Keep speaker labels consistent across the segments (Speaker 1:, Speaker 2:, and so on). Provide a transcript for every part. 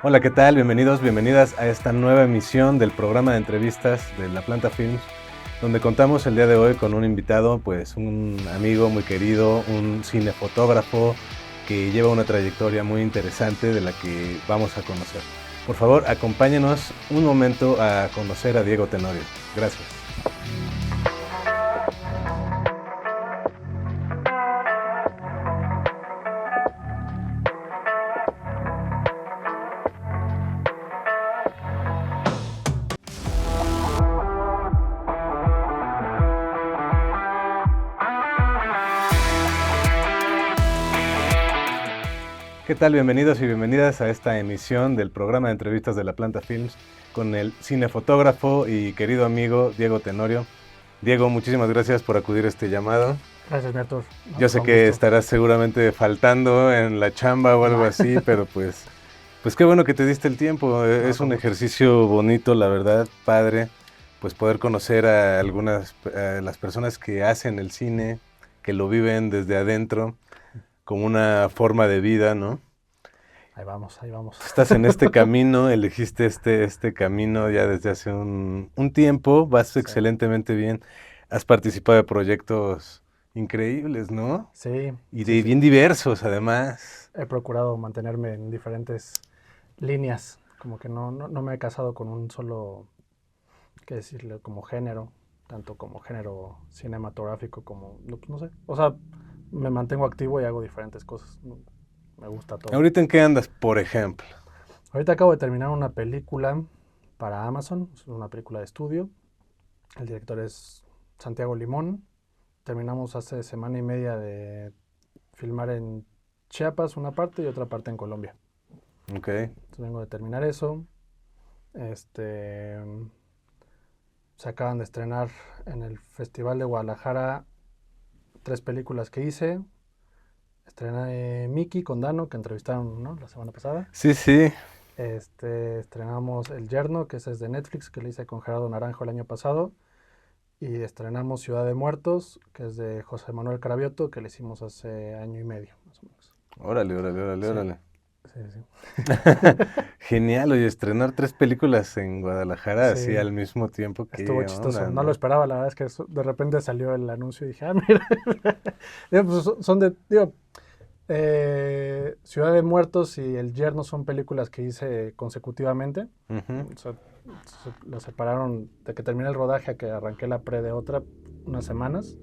Speaker 1: Hola, ¿qué tal? Bienvenidos, bienvenidas a esta nueva emisión del programa de entrevistas de La Planta Films, donde contamos el día de hoy con un invitado, pues un amigo muy querido, un cinefotógrafo que lleva una trayectoria muy interesante de la que vamos a conocer. Por favor, acompáñenos un momento a conocer a Diego Tenorio. Gracias. ¿Qué tal? Bienvenidos y bienvenidas a esta emisión del programa de entrevistas de La Planta Films con el cinefotógrafo y querido amigo Diego Tenorio. Diego, muchísimas gracias por acudir a este llamado.
Speaker 2: Gracias, mi Artur.
Speaker 1: Yo sé que estarás seguramente faltando en la chamba o algo así, pero pues qué bueno que te diste el tiempo. Es un ejercicio bonito, la verdad, padre, pues poder conocer a las personas que hacen el cine, que lo viven desde adentro, como una forma de vida, ¿no?
Speaker 2: Ahí vamos, ahí vamos.
Speaker 1: Estás en este camino, elegiste este camino ya desde hace un tiempo, vas excelentemente bien, has participado de proyectos increíbles, ¿no?
Speaker 2: Sí.
Speaker 1: Y
Speaker 2: sí.
Speaker 1: bien diversos, además.
Speaker 2: He procurado mantenerme en diferentes líneas, como que no me he casado con un solo, qué decirle, como género, tanto como género cinematográfico como, no sé, o sea, me mantengo activo y hago diferentes cosas, me gusta todo.
Speaker 1: ¿Ahorita en qué andas, por ejemplo?
Speaker 2: Ahorita acabo de terminar una película para Amazon, es una película de estudio, el director es Santiago Limón. Terminamos hace semana y media de filmar en Chiapas una parte y otra parte en Colombia.
Speaker 1: Ok.
Speaker 2: Entonces vengo de terminar eso. Se acaban de estrenar en el Festival de Guadalajara 3 películas que hice. Estrené Mickey con Dano, que entrevistaron, ¿no?, la semana pasada.
Speaker 1: Sí, sí.
Speaker 2: Estrenamos El Yerno, que ese es de Netflix, que le hice con Gerardo Naranjo el año pasado. Y estrenamos Ciudad de Muertos, que es de José Manuel Carabioto, que le hicimos hace año y medio, más o menos.
Speaker 1: Órale, órale, órale,
Speaker 2: Sí,
Speaker 1: órale.
Speaker 2: sí.
Speaker 1: Genial, oye, estrenar 3 películas en Guadalajara así
Speaker 2: Sí,
Speaker 1: al mismo tiempo,
Speaker 2: estuvo
Speaker 1: qué
Speaker 2: chistoso.
Speaker 1: onda,
Speaker 2: No lo
Speaker 1: ¿no?
Speaker 2: esperaba, la verdad es que de repente salió el anuncio y dije, ah, mira. Digo, pues son de, digo, Ciudad de Muertos y El Yerno son películas que hice consecutivamente.
Speaker 1: Ujú.
Speaker 2: O sea, lo separaron de que terminé el rodaje a que arranqué la pre de otra unas semanas.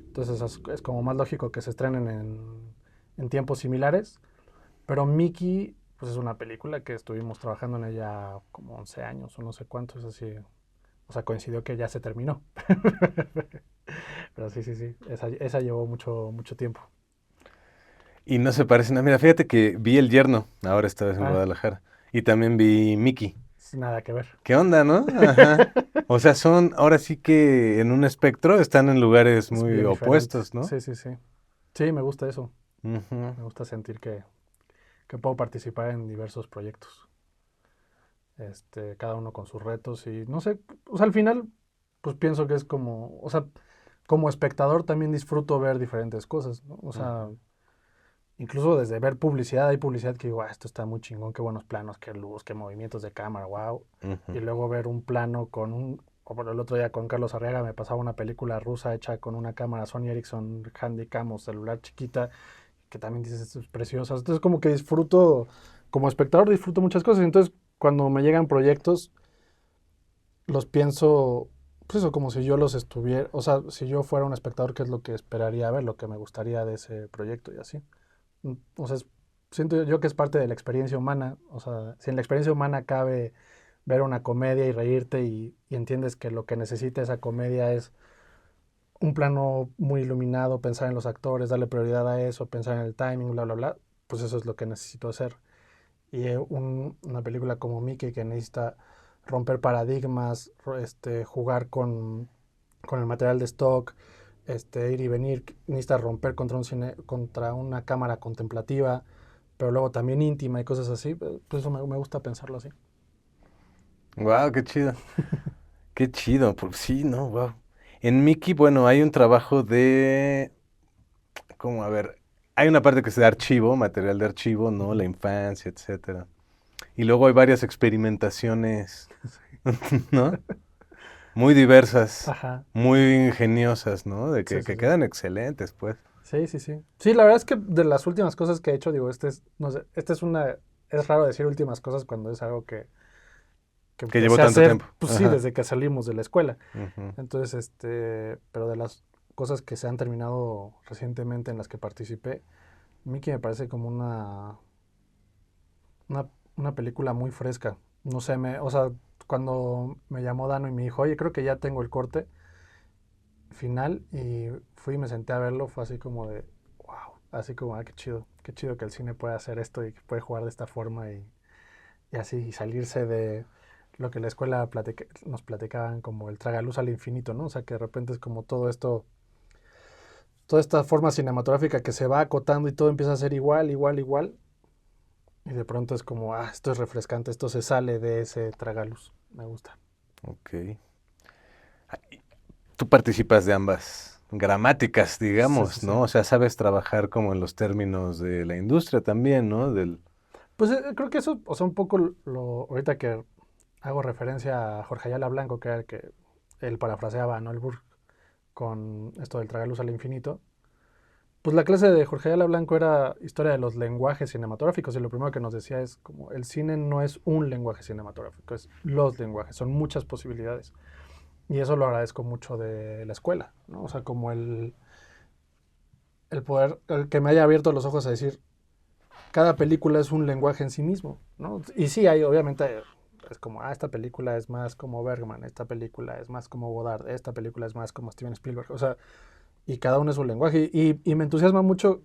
Speaker 2: Entonces es como más lógico que se estrenen en tiempos similares. Pero Mickey, pues es una película que estuvimos trabajando en ella como 11 años o no sé cuántos, así. O sea, coincidió que ya se terminó. Pero sí. Esa llevó mucho tiempo.
Speaker 1: Y no se parecen. Mira, fíjate que vi El Yerno, ahora esta vez en
Speaker 2: Ah,
Speaker 1: Guadalajara. Y también vi Mickey.
Speaker 2: sin nada que ver.
Speaker 1: ¿Qué onda, no? Ajá. O sea, son, ahora sí que en un espectro están en lugares
Speaker 2: Es
Speaker 1: muy
Speaker 2: bien diferente.
Speaker 1: opuestos, ¿no?
Speaker 2: Sí. Sí, me gusta eso.
Speaker 1: Ujú.
Speaker 2: Me gusta sentir que puedo participar en diversos proyectos. Cada uno con sus retos y no sé, o sea, al final, pues pienso que es como, o sea, como espectador también disfruto ver diferentes cosas, ¿no? O sea,
Speaker 1: Ujú.
Speaker 2: incluso desde ver publicidad, hay publicidad que digo, esto está muy chingón, qué buenos planos, qué luz, qué movimientos de cámara, wow.
Speaker 1: Ujú.
Speaker 2: Y luego ver un plano o por el otro día con Carlos Arriaga me pasaba una película rusa hecha con una cámara Sony Ericsson Handycam o celular chiquita, que también dices, esto es precioso. Entonces como que disfruto, como espectador disfruto muchas cosas. Entonces cuando me llegan proyectos, los pienso, pues eso, como si yo los estuviera, o sea, si yo fuera un espectador, ¿qué es lo que esperaría ver, lo que me gustaría de ese proyecto y así? O sea, siento yo que es parte de la experiencia humana. O sea, si en la experiencia humana cabe ver una comedia y reírte y entiendes que lo que necesita esa comedia es un plano muy iluminado, pensar en los actores, darle prioridad a eso, pensar en el timing, bla, bla, bla, pues eso es lo que necesito hacer. Y una película como Mickey que necesita romper paradigmas, jugar con el material de stock, ir y venir, necesita romper contra una cámara contemplativa, pero luego también íntima y cosas así, pues eso me gusta pensarlo así.
Speaker 1: Wow, qué chido. Qué chido. Pues sí, no, wow. En Mickey, bueno, hay un trabajo de, a ver, hay una parte que es de archivo, material de archivo, ¿no? La infancia, etcétera. y luego hay varias experimentaciones, ¿no? Muy diversas,
Speaker 2: Ajá.
Speaker 1: muy ingeniosas, ¿no? De
Speaker 2: Sí,
Speaker 1: que
Speaker 2: sí, sí.
Speaker 1: quedan excelentes, pues.
Speaker 2: Sí, sí, sí. Sí, la verdad es que de las últimas cosas que he hecho, digo, no sé, es raro decir últimas cosas cuando es algo que
Speaker 1: Que
Speaker 2: empecé
Speaker 1: llevó
Speaker 2: a
Speaker 1: tanto
Speaker 2: hacer,
Speaker 1: tiempo.
Speaker 2: pues sí,
Speaker 1: Ajá.
Speaker 2: desde que salimos de la escuela.
Speaker 1: Ujú.
Speaker 2: Entonces, pero de las cosas que se han terminado recientemente en las que participé, Mickey me parece como una película muy fresca. No sé, o sea, cuando me llamó Dano y me dijo, oye, creo que ya tengo el corte final y fui y me senté a verlo, fue así como de, wow, así como, qué chido que el cine puede hacer esto y que puede jugar de esta forma y así, y salirse de lo que la escuela nos platicaban como el tragaluz al infinito, ¿no? O sea, que de repente es como todo esto, toda esta forma cinematográfica que se va acotando y todo empieza a ser igual, igual, igual, y de pronto es como, esto es refrescante, esto se sale de ese tragaluz, me gusta.
Speaker 1: Ok. Tú participas de ambas gramáticas,
Speaker 2: Sí, sí,
Speaker 1: digamos,
Speaker 2: sí.
Speaker 1: ¿no? O sea, sabes trabajar como en los términos de la industria también, ¿no? Del...
Speaker 2: Pues creo que eso, o sea, un poco ahorita que hago referencia a Jorge Ayala Blanco, que era el que él parafraseaba a Noel Burke con esto del tragaluz al infinito. Pues la clase de Jorge Ayala Blanco era historia de los lenguajes cinematográficos y lo primero que nos decía es como el cine no es un lenguaje cinematográfico, es los lenguajes, son muchas posibilidades. Y eso lo agradezco mucho de la escuela, ¿no? O sea, como el poder, el que me haya abierto los ojos a decir, cada película es un lenguaje en sí mismo, ¿no? Y sí, hay obviamente es como, esta película es más como Bergman, esta película es más como Godard, esta película es más como Steven Spielberg, o sea, y cada uno es un lenguaje. Y me entusiasma mucho,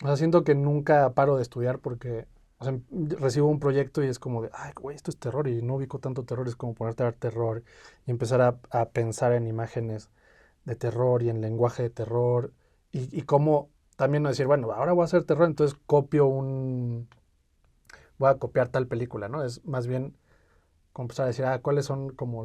Speaker 2: o sea, siento que nunca paro de estudiar porque, o sea, recibo un proyecto y es como de, ay, güey, esto es terror y no ubico tanto terror, es como ponerte a ver terror y empezar a pensar en imágenes de terror y en lenguaje de terror y cómo también no decir, bueno, ahora voy a hacer terror, entonces voy a copiar tal película, ¿no? Es más bien como empezar a decir, cuáles son como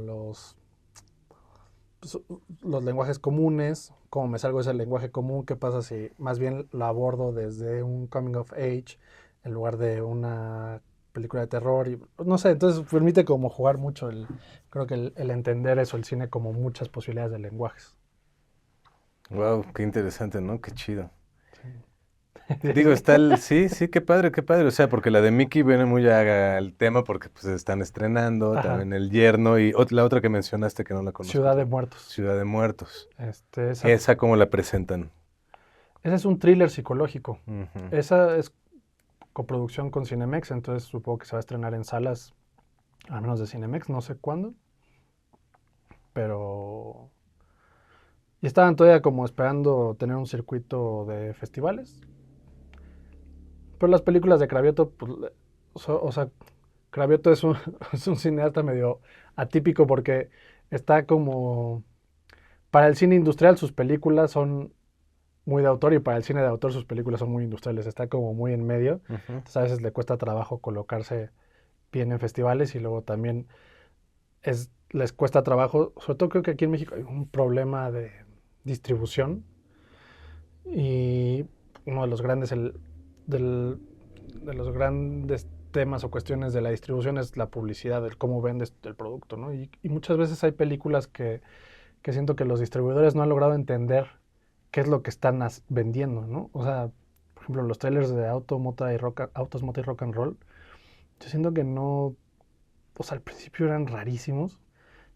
Speaker 2: pues, los lenguajes comunes, cómo me salgo de ese lenguaje común, qué pasa si más bien lo abordo desde un coming of age en lugar de una película de terror y no sé, entonces permite como jugar mucho creo que el entender eso, el cine como muchas posibilidades de lenguajes.
Speaker 1: Wow, qué interesante, ¿no? Qué chido. Digo,
Speaker 2: Sí.
Speaker 1: está el... Sí, sí, qué padre, qué padre. O sea, porque la de Mickey viene muy al tema porque pues están estrenando,
Speaker 2: Ajá.
Speaker 1: también El Yerno y la otra que mencionaste que no la conozco
Speaker 2: Ciudad de
Speaker 1: también.
Speaker 2: Muertos.
Speaker 1: Ciudad de Muertos.
Speaker 2: Esa,
Speaker 1: Esa cómo la presentan.
Speaker 2: ese es un thriller psicológico.
Speaker 1: Ujú.
Speaker 2: Esa es coproducción con Cinemex, entonces supongo que se va a estrenar en salas, al menos de Cinemex, no sé cuándo, pero... Y estaban todavía como esperando tener un circuito de festivales. Pero las películas de Cravioto, pues, o sea, Cravioto es un cineasta medio atípico porque está como... Para el cine industrial sus películas son muy de autor y para el cine de autor sus películas son muy industriales. Está como muy en medio.
Speaker 1: Ujú.
Speaker 2: Entonces a veces le cuesta trabajo colocarse bien en festivales y luego también les cuesta trabajo, sobre todo creo que aquí en México hay un problema de distribución y uno de los del, de los grandes temas o cuestiones de la distribución es la publicidad, el cómo vendes el producto, ¿no? Y muchas veces hay películas que siento que los distribuidores no han logrado entender qué es lo que están vendiendo, ¿no? O sea, por ejemplo, los trailers de Autos, Mota y Rock and Roll, yo siento que no, o sea, al principio eran rarísimos.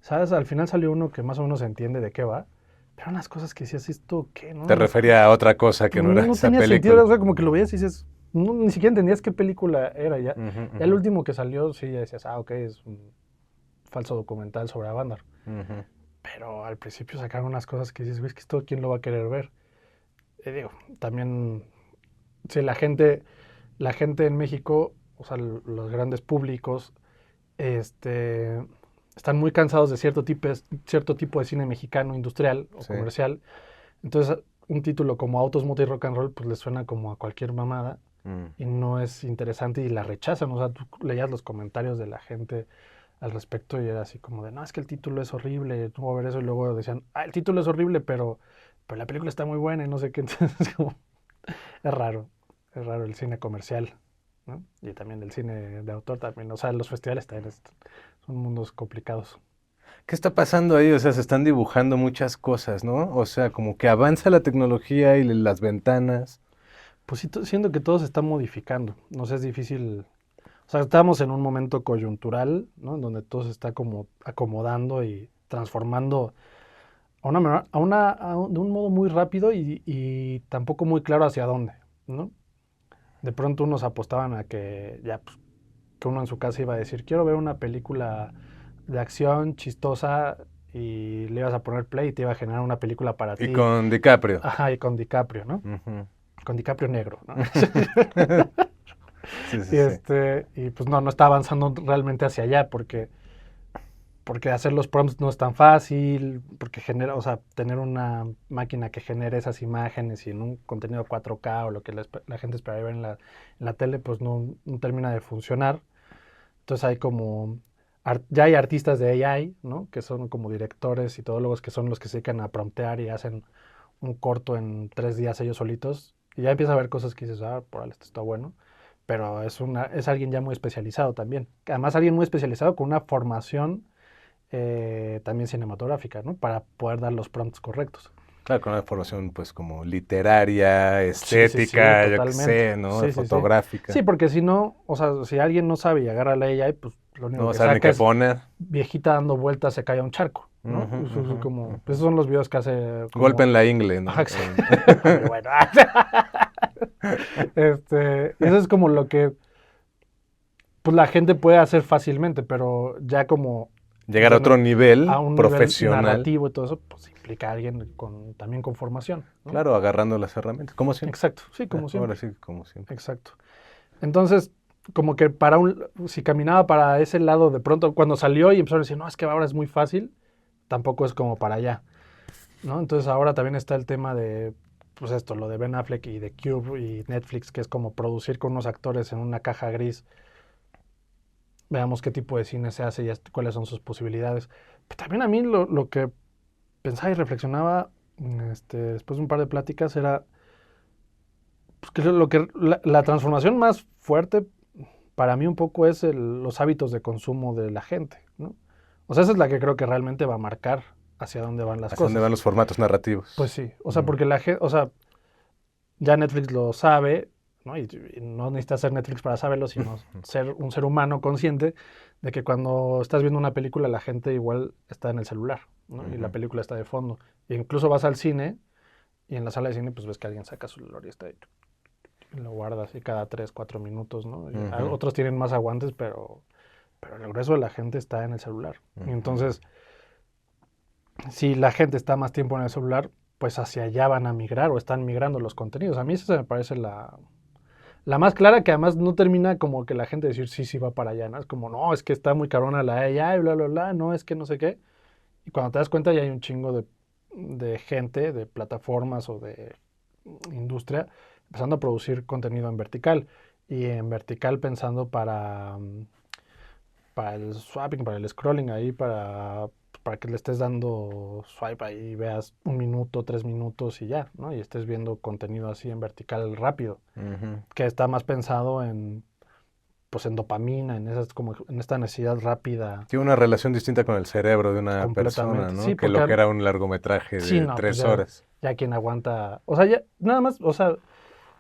Speaker 2: ¿Sabes? Al final salió uno que más o menos entiende de qué va. Pero unas cosas que decías, ¿esto qué?
Speaker 1: Te refería a otra cosa que no era
Speaker 2: No
Speaker 1: esa
Speaker 2: tenía sentido.
Speaker 1: película.
Speaker 2: O sea, como que lo veías y dices, ni siquiera entendías qué película era. Ya,
Speaker 1: Ujú,
Speaker 2: ya el
Speaker 1: ujú,
Speaker 2: último que salió, sí, ya decías, ok, es un falso documental sobre Avandar.
Speaker 1: ujú.
Speaker 2: Pero al principio sacaron unas cosas que dices, ¿ves que esto quién lo va a querer ver? Digo, también, si la gente en México, o sea, los grandes públicos, este, están muy cansados de cierto tipo de cine mexicano industrial o
Speaker 1: Sí.
Speaker 2: comercial. Entonces, un título como Autos, Moto y Rock and Roll, pues les suena como a cualquier mamada
Speaker 1: Mm.
Speaker 2: y no es interesante y la rechazan. O sea, tú leías los comentarios de la gente al respecto y era así como de, no, es que el título es horrible, no voy a ver eso. Y luego decían, el título es horrible, pero la película está muy buena y no sé qué. Entonces, es como, es raro el cine comercial. ¿no? Y también el cine de autor también, o sea, los festivales también son mundos complicados.
Speaker 1: ¿Qué está pasando ahí? O sea, se están dibujando muchas cosas, ¿no? O sea, como que avanza la tecnología y las ventanas.
Speaker 2: Pues sí, siento que todo se está modificando, no sé, es difícil, o sea, estamos en un momento coyuntural, ¿no? En donde todo se está como acomodando y transformando de un modo muy rápido y tampoco muy claro hacia dónde, ¿no? De pronto unos apostaban a que ya, pues, que uno en su casa iba a decir, quiero ver una película de acción chistosa y le ibas a poner play y te iba a generar una película para
Speaker 1: Y
Speaker 2: ti.
Speaker 1: con DiCaprio.
Speaker 2: Ajá, y con DiCaprio, ¿no?
Speaker 1: Ujú.
Speaker 2: Con DiCaprio negro, ¿no?
Speaker 1: Sí, sí,
Speaker 2: Y,
Speaker 1: sí.
Speaker 2: y pues no está avanzando realmente hacia allá porque hacer los prompts no es tan fácil, porque genera, o sea, tener una máquina que genere esas imágenes y en un contenido 4K o lo que la gente esperaría ver en la tele, pues no termina de funcionar. Entonces hay como, ya hay artistas de AI, ¿no? Que son como directores y todólogos que son los que se dedican a promptear y hacen un corto en 3 días ellos solitos. Y ya empieza a ver cosas que dices, por ahí esto está bueno. Pero es alguien ya muy especializado también. Además, alguien muy especializado con una formación también cinematográfica, ¿no? Para poder dar los prompts correctos.
Speaker 1: Claro, con una formación pues como literaria,
Speaker 2: Sí, sí, sí,
Speaker 1: estética, yo qué
Speaker 2: totalmente.
Speaker 1: sé, ¿no?
Speaker 2: Sí, sí, sí.
Speaker 1: Fotográfica.
Speaker 2: Sí, porque si no, o sea, si alguien no sabe y agarra la AI, pues lo único
Speaker 1: No
Speaker 2: que
Speaker 1: saben ni
Speaker 2: saca
Speaker 1: qué
Speaker 2: es
Speaker 1: poner.
Speaker 2: viejita dando vueltas, se cae a un charco, ¿no?
Speaker 1: Ujú,
Speaker 2: Eso es
Speaker 1: ujú,
Speaker 2: como,
Speaker 1: ujú.
Speaker 2: esos son los videos que hace
Speaker 1: Golpe
Speaker 2: como,
Speaker 1: en la ingle,
Speaker 2: ajá,
Speaker 1: ¿no?
Speaker 2: muy bueno. Y eso es como lo que, pues la gente puede hacer fácilmente, pero ya como
Speaker 1: Llegar a otro
Speaker 2: yendo
Speaker 1: nivel
Speaker 2: a un nivel
Speaker 1: profesional,
Speaker 2: narrativo y todo eso, pues implica a alguien también con formación, ¿no?
Speaker 1: claro, agarrando las herramientas, como siempre.
Speaker 2: Exacto, sí, como
Speaker 1: Ahora
Speaker 2: siempre.
Speaker 1: sí, como siempre.
Speaker 2: Exacto. Entonces, como que si caminaba para ese lado, de pronto, cuando salió y empezaron a decir, no, es que ahora es muy fácil, tampoco es como para allá, ¿no? Entonces ahora también está el tema de, pues esto, lo de Ben Affleck y de Cube y Netflix, que es como producir con unos actores en una caja gris. Veamos qué tipo de cine se hace y cuáles son sus posibilidades. Pero también a mí lo que pensaba y reflexionaba después de un par de pláticas era pues, que la transformación más fuerte para mí un poco es los hábitos de consumo de la gente, ¿no? O sea, esa es la que creo que realmente va a marcar hacia dónde van las
Speaker 1: ¿Hacia dónde van
Speaker 2: cosas.
Speaker 1: los formatos
Speaker 2: Pues
Speaker 1: narrativos?
Speaker 2: sí, o sea,
Speaker 1: Mm,
Speaker 2: porque la gente, o sea, ya Netflix lo sabe, ¿no? Y no necesitas ser Netflix para saberlo, sino ser un ser humano consciente de que cuando estás viendo una película la gente igual está en el celular, ¿no? Y la
Speaker 1: ujú,
Speaker 2: película está de fondo. E incluso vas al cine y en la sala de cine pues ves que alguien saca su celular y está ahí, y lo guardas y cada 3, 4 minutos, ¿no?
Speaker 1: ujú,
Speaker 2: Otros tienen más aguantes, pero el grueso de la gente está en el celular. Y
Speaker 1: ujú.
Speaker 2: entonces, si la gente está más tiempo en el celular, pues hacia allá van a migrar o están migrando los contenidos. A mí esa me parece la más clara, que además no termina como que la gente decir sí, sí va para allá, ¿no? Es como, no, es que está muy carona la AI, bla, bla, bla, no, es que no sé qué. Y cuando te das cuenta ya hay un chingo de gente, de plataformas o de industria, empezando a producir contenido en vertical. Y en vertical pensando para el swapping, para el scrolling ahí, para que le estés dando swipe ahí y veas 1 minuto, 3 minutos y ya, ¿no? Y estés viendo contenido así en vertical rápido,
Speaker 1: Ujú.
Speaker 2: que está más pensado pues en dopamina, como en esta necesidad rápida
Speaker 1: Tiene una relación distinta con el cerebro de una persona,
Speaker 2: completamente.
Speaker 1: ¿no?
Speaker 2: Sí,
Speaker 1: Que lo que
Speaker 2: porque
Speaker 1: era un largometraje
Speaker 2: sí,
Speaker 1: de
Speaker 2: no, pues
Speaker 1: 3 horas.
Speaker 2: ya quien aguanta, o sea, ya nada más, o sea,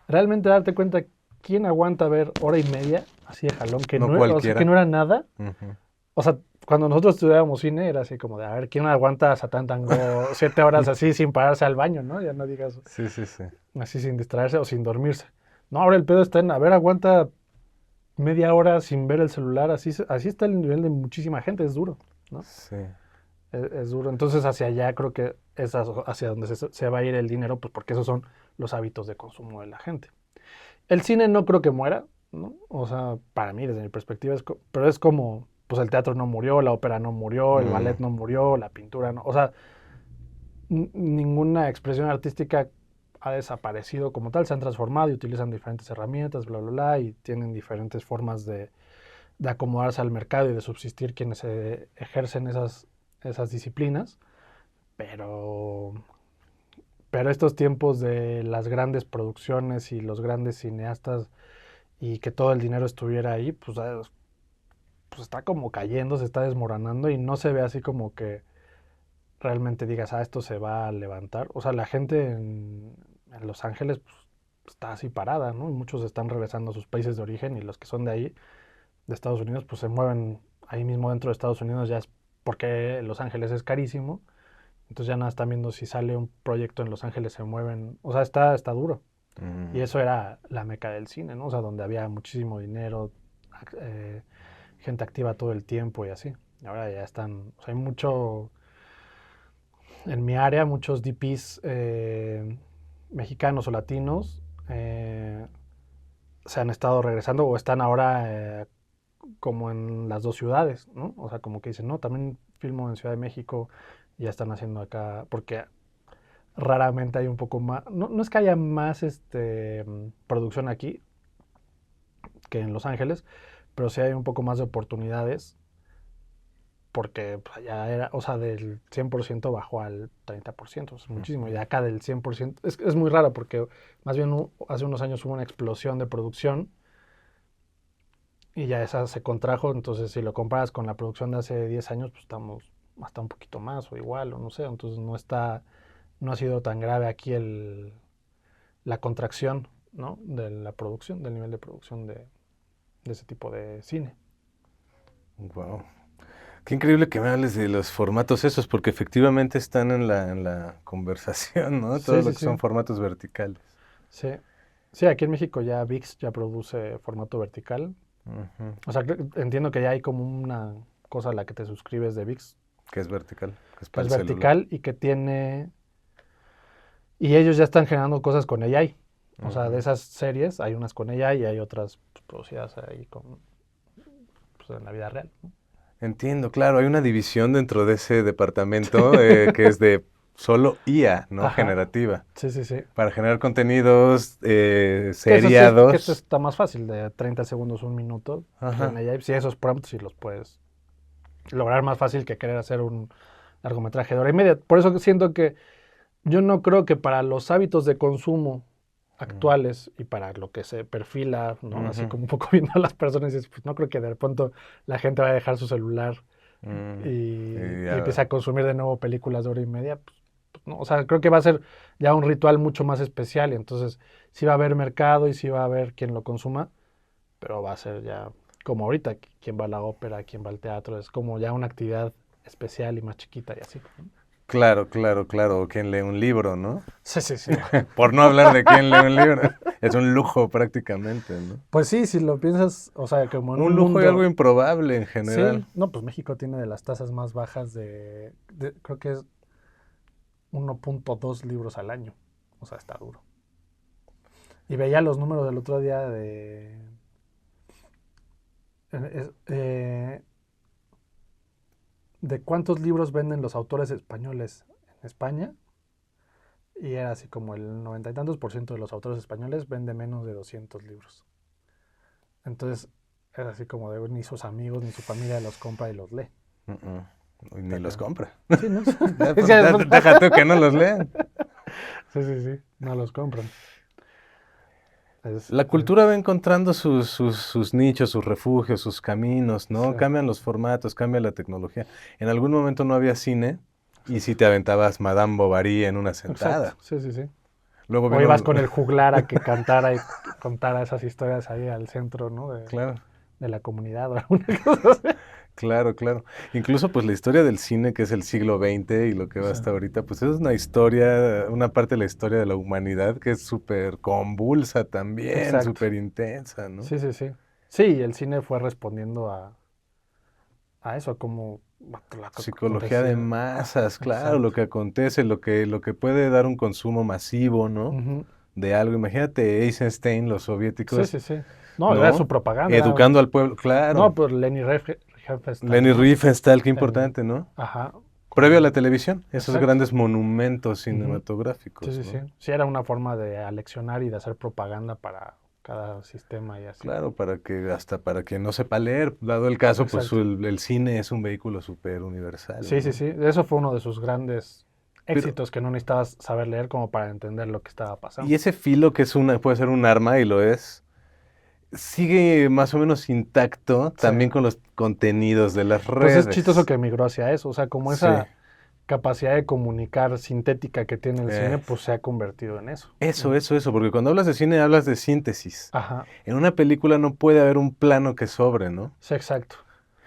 Speaker 2: realmente darte cuenta quién aguanta ver hora y media así de jalón,
Speaker 1: No
Speaker 2: o sea, que no
Speaker 1: cualquiera.
Speaker 2: era nada.
Speaker 1: Ujú.
Speaker 2: O sea, cuando nosotros estudiábamos cine era así como de, a ver, ¿quién aguanta Satán Tango 7 horas así sin pararse al baño, ¿no? Ya no digas
Speaker 1: Sí, sí, sí.
Speaker 2: así sin distraerse o sin dormirse. No, ahora el pedo está en, a ver, aguanta media hora sin ver el celular, así está el nivel de muchísima gente, es duro, ¿no?
Speaker 1: Sí.
Speaker 2: Es duro. Entonces hacia allá creo que es hacia donde se va a ir el dinero, pues porque esos son los hábitos de consumo de la gente. El cine no creo que muera, ¿no? O sea, para mí, desde mi perspectiva, pero es como, pues el teatro no murió, la ópera no murió, el ballet
Speaker 1: Mm,
Speaker 2: no murió, la pintura no. O sea, ninguna expresión artística ha desaparecido como tal, se han transformado y utilizan diferentes herramientas, bla, bla, bla, y tienen diferentes formas de acomodarse al mercado y de subsistir quienes ejercen esas disciplinas, pero, pero estos tiempos de las grandes producciones y los grandes cineastas y que todo el dinero estuviera ahí, pues está como cayendo, se está desmoronando y no se ve así como que realmente digas, esto se va a levantar. O sea, la gente en Los Ángeles pues, está así parada, ¿no? Y muchos están regresando a sus países de origen y los que son de ahí, de Estados Unidos, pues se mueven ahí mismo dentro de Estados Unidos, ya es porque Los Ángeles es carísimo. Entonces ya nada están viendo si sale un proyecto en Los Ángeles, se mueven. O sea, está duro. Y eso era la meca del cine, ¿no? O sea, donde había muchísimo dinero, eh, gente activa todo el tiempo y así. Y ahora ya están, o sea, hay mucho, en mi área, muchos DPs mexicanos o latinos se han estado regresando o están ahora como en las dos ciudades, ¿no? O sea, como que dicen, no, también filmo en Ciudad de México y ya están haciendo acá, porque raramente hay un poco más, no es que haya más producción aquí que en Los Ángeles, pero sí hay un poco más de oportunidades porque pues, allá era, o sea, del 100% bajó al 30%, es muchísimo, y acá del 100%, es muy raro porque más bien hace unos años hubo una explosión de producción y ya esa se contrajo, entonces si lo comparas con la producción de hace 10 años, pues estamos hasta un poquito más o igual, o no sé, entonces no ha sido tan grave aquí la contracción, ¿no? De la producción, del nivel de producción de ese tipo de cine.
Speaker 1: Wow. Qué increíble que me hables de los formatos esos, porque efectivamente están en la conversación, ¿no? Todo
Speaker 2: Sí,
Speaker 1: lo
Speaker 2: sí,
Speaker 1: que
Speaker 2: sí.
Speaker 1: son formatos verticales.
Speaker 2: Sí. Sí, aquí en México ya VIX ya produce formato vertical.
Speaker 1: Ujú.
Speaker 2: O sea, entiendo que ya hay como una cosa a la que te suscribes de VIX,
Speaker 1: Que es vertical, que es
Speaker 2: que
Speaker 1: para
Speaker 2: es
Speaker 1: el celular.
Speaker 2: vertical y que tiene... Y ellos ya están generando cosas con AI. O sea, de
Speaker 1: Ujú.
Speaker 2: esas series hay unas con AI y hay otras pues, producidas ahí pues, en la vida real, ¿no?
Speaker 1: Entiendo, claro, hay una división dentro de ese departamento que es de solo IA, ¿no?
Speaker 2: Ajá.
Speaker 1: Generativa,
Speaker 2: Sí, sí, sí.
Speaker 1: para generar contenidos
Speaker 2: Que eso sí, que esto
Speaker 1: seriados.
Speaker 2: está más fácil, de 30 segundos, un minuto. Pues en
Speaker 1: Ajá.
Speaker 2: AI, sí, esos prompts sí los puedes lograr más fácil que querer hacer un largometraje de hora y media. Por eso siento que yo no creo que para los hábitos de consumo
Speaker 1: Mm,
Speaker 2: actuales y para lo que se perfila, ¿no? Así
Speaker 1: ujú,
Speaker 2: como un poco viendo a las personas, pues no creo que de pronto la gente vaya a dejar su celular
Speaker 1: y
Speaker 2: y empiece
Speaker 1: ya,
Speaker 2: a consumir de nuevo películas de hora y media. Pues no. O sea, creo que va a ser ya un ritual mucho más especial y entonces sí va a haber mercado y sí va a haber quien lo consuma, pero va a ser ya como ahorita, quien va a la ópera, quien va al teatro, es como ya una actividad especial y más chiquita y así, ¿no?
Speaker 1: claro, claro, claro, o quien lee un libro, ¿no?
Speaker 2: Sí, sí, sí.
Speaker 1: Por no hablar de quién lee un libro. Es un lujo prácticamente, ¿no?
Speaker 2: Pues sí, si lo piensas, o sea, como en un
Speaker 1: Un lujo y algo
Speaker 2: mundo,
Speaker 1: improbable en general.
Speaker 2: sí, no, pues México tiene de las tasas más bajas creo que es 1.2 libros al año, o sea, está duro. Y veía los números del otro día eh, de cuántos libros venden los autores españoles en España, y era así como el 90 y tantos % de los autores españoles vende menos de 200 libros. Entonces, es así como de ni sus amigos ni su familia los compra y los lee.
Speaker 1: Mm, mm. Y ni
Speaker 2: Está
Speaker 1: los
Speaker 2: cañón.
Speaker 1: compra.
Speaker 2: Sí, ¿no?
Speaker 1: Ya,
Speaker 2: Sí,
Speaker 1: pues, deja tú que no los lean.
Speaker 2: sí, sí, sí, no los compran. Es,
Speaker 1: La
Speaker 2: es-
Speaker 1: cultura va encontrando sus nichos, sus refugios, sus caminos,
Speaker 2: sí,
Speaker 1: ¿no? Cambian los formatos, cambia la tecnología. En algún momento no había cine y
Speaker 2: exacto.
Speaker 1: si te aventabas Madame Bovary en una
Speaker 2: Exacto,
Speaker 1: sentada.
Speaker 2: sí, sí, sí.
Speaker 1: Luego
Speaker 2: O ibas
Speaker 1: vino,
Speaker 2: con el juglar a que cantara y contara esas historias ahí al centro, ¿no?
Speaker 1: claro,
Speaker 2: De la comunidad o alguna cosa así.
Speaker 1: claro, claro. Incluso pues la historia del cine, que es el siglo XX y lo que va
Speaker 2: Sí,
Speaker 1: hasta ahorita, pues es una historia, una parte de la historia de la humanidad que es súper convulsa también,
Speaker 2: exacto.
Speaker 1: súper intensa, ¿no?
Speaker 2: Sí, sí, sí. Sí, el cine fue respondiendo a eso, a cómo la
Speaker 1: Psicología de
Speaker 2: acontecía.
Speaker 1: masas, claro, lo
Speaker 2: Exacto.
Speaker 1: que acontece, lo que puede dar un consumo masivo, ¿no?
Speaker 2: Ujú.
Speaker 1: De algo. Imagínate Eisenstein, los
Speaker 2: Sí,
Speaker 1: soviéticos,
Speaker 2: sí, sí. No, era su
Speaker 1: ¿no?
Speaker 2: propaganda,
Speaker 1: Educando al pueblo,
Speaker 2: no,
Speaker 1: claro.
Speaker 2: pues Leni Riefenstahl,
Speaker 1: Lenny
Speaker 2: ¿no?
Speaker 1: Riefenstahl, qué
Speaker 2: El,
Speaker 1: importante, ¿no?
Speaker 2: ajá,
Speaker 1: Previo a la
Speaker 2: con,
Speaker 1: televisión, esos
Speaker 2: exacto.
Speaker 1: grandes monumentos
Speaker 2: Ujú. Sí,
Speaker 1: cinematográficos,
Speaker 2: sí, sí.
Speaker 1: ¿no?
Speaker 2: Sí, era una forma de aleccionar y de hacer propaganda para cada sistema y así.
Speaker 1: Claro, para que hasta para quien no sepa leer, dado el caso, pues
Speaker 2: Exacto.
Speaker 1: el cine es un vehículo súper universal,
Speaker 2: Sí, sí,
Speaker 1: ¿no?
Speaker 2: sí. Eso fue uno de sus grandes
Speaker 1: Pero,
Speaker 2: éxitos, que no necesitabas saber leer como para entender lo que estaba
Speaker 1: y
Speaker 2: pasando.
Speaker 1: ese filo que es una, puede ser un arma y lo es, sigue más o menos intacto
Speaker 2: Sí.
Speaker 1: también con los contenidos de las
Speaker 2: Pues es
Speaker 1: redes.
Speaker 2: chistoso que migró hacia eso, o sea, como
Speaker 1: Sí,
Speaker 2: esa capacidad de comunicar sintética que tiene el cine,
Speaker 1: eh,
Speaker 2: pues se ha convertido en eso.
Speaker 1: eso, porque cuando hablas de cine hablas de síntesis.
Speaker 2: Ajá,
Speaker 1: En una película no puede haber un plano que sobre, ¿no?
Speaker 2: sí, exacto.